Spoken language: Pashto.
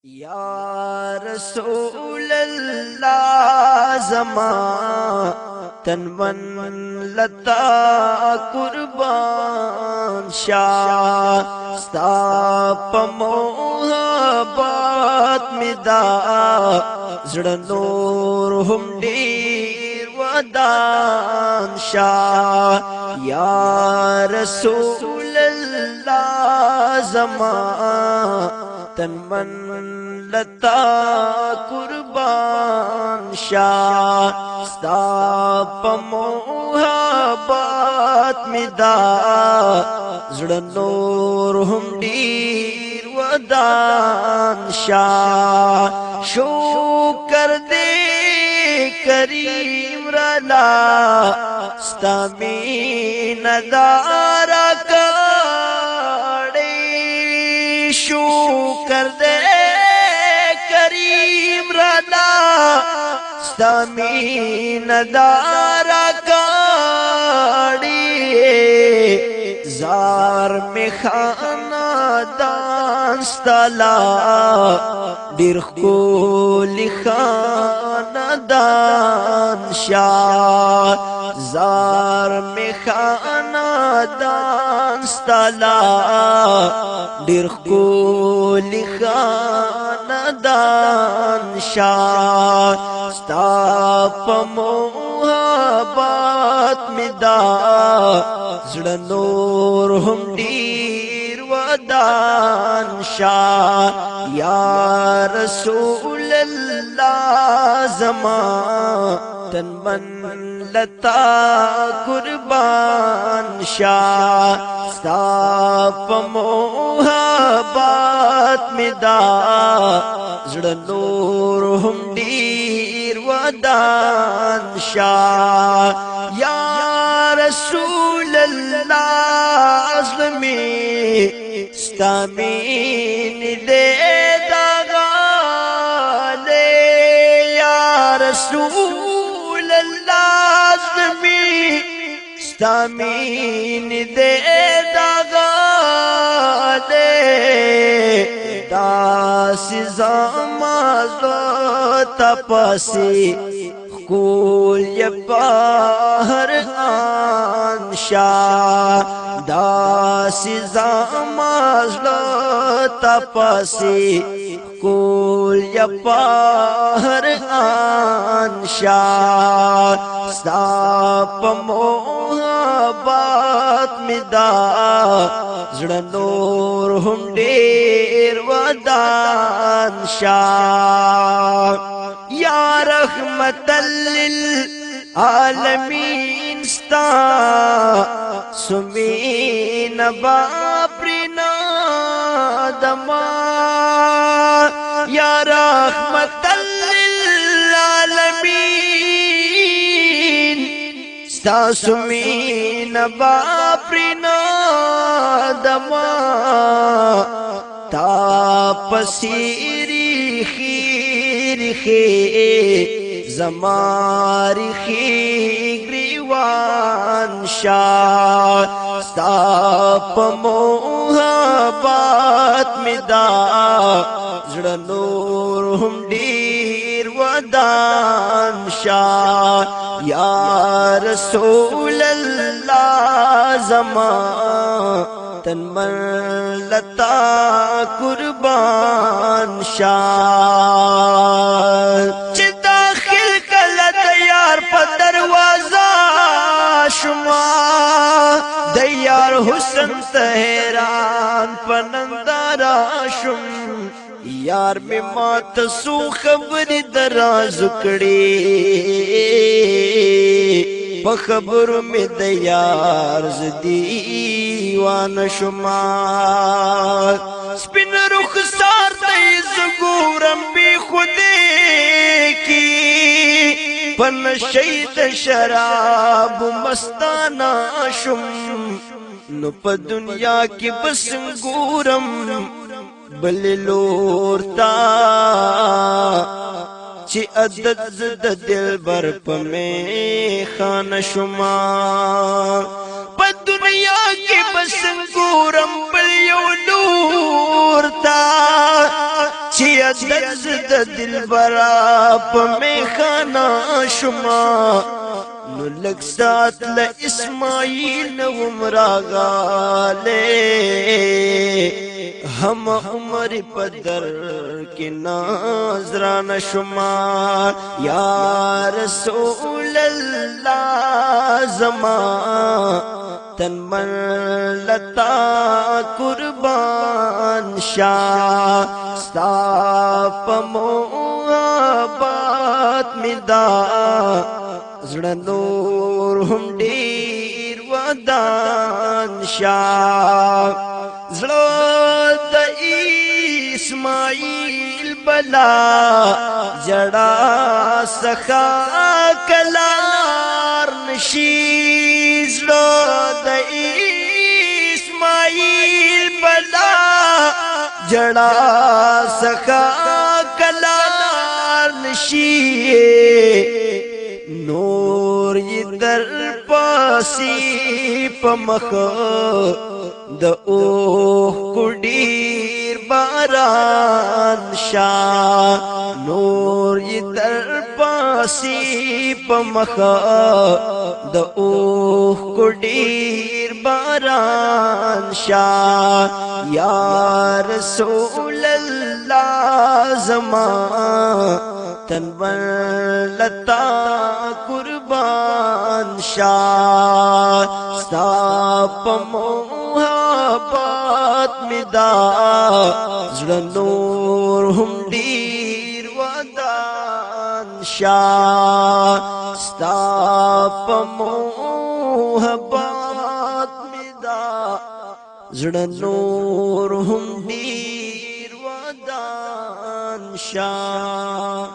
یا رسول اللہ زمان تن من لتا قربان شاہ ستا پا محبت میں دا زڑا نور ہم دیر ودان شاہ یا رسول اللہ زمان تن من لتا قربان شاہ ستا پا محبت میں دا زڑا نور ہم دیر ودان شاہ شکر دے کریم رلا ستا مین دارا کاڑی شکر دے کریم رلا ستا مین دارا کاڑی زار میں خاندان ستالا دیر خولی خاندان شاہ زار میں خاندان ستالا دیر خولی خاندان شاہ ستا پا محبت میں دا زڑا نور ہم دیر ودان شاہ یا رسول اللہ زمان تن من لتا قربان شاہ ستا پا محبت میں دا زڑا نور ہم دیر ودان شاہ یا رسول اللہ ظلمی ستا مین دے داغالے یا رسول اللہ ظلمی ستا مین دے داغالے داسی زمازو تپاسی کول یپاہر آن شاہ داسی زمازلو تپاسی کول یپاہر آن شاہ ستا پا محبت میں دا زڑا نور ہم دیر ودان شاہ یا رحمت للعالمین ستا سمین باپرینا دما یا رحمت للعالمین ستا سمین باپرینا دما تا پسیری خیر زماری گریوان شاہ ستا پا محبت میں دا زڑا نور ہم دیر ودان شاہ یا رسول اللہ زمان تن من لتا قربان شاہ چی داخل کلت یار پا دروازہ شما دیار حسن تحیران پا نندارا شم یار میں مات سو خبری دراز کڑی پا خبر میں دیار زدیوان شما سپن رخ سار دی زگورم بی خودے کی پن شید شراب مستانا شم نو پا دنیا کی بسنگورم بلی لورتا چی عدد زد دل بر پا میں خان شما پا دنیا کی بسنگورم بلی لورتا چې عدد د دلبرا په میخانه شما نو لږ سات له اسماعیل نوم راغاله هم عمر په در کې ناظرانه شما یا رسول الله زما تن من لتا قربان شاه ستا په محبت می دا زړه نور هم ډیر ودان شاه زړه د اسماعیل بلا جڑا سخا کلار نشی زړه د اسماعیل بلا جڑا سخا کلار نشی نور ی در پاسی پمخ د اوه کډیر باران شاه نور ی در پاسی پمخ د اوه کډیر باران شاه یا رسول الله زما تن لتا قربان شاه ستا په محبت می دا زړه نور هم ډیر ودان شاه ستا په محبت می دا زړه نور هم ډیر ودان شاه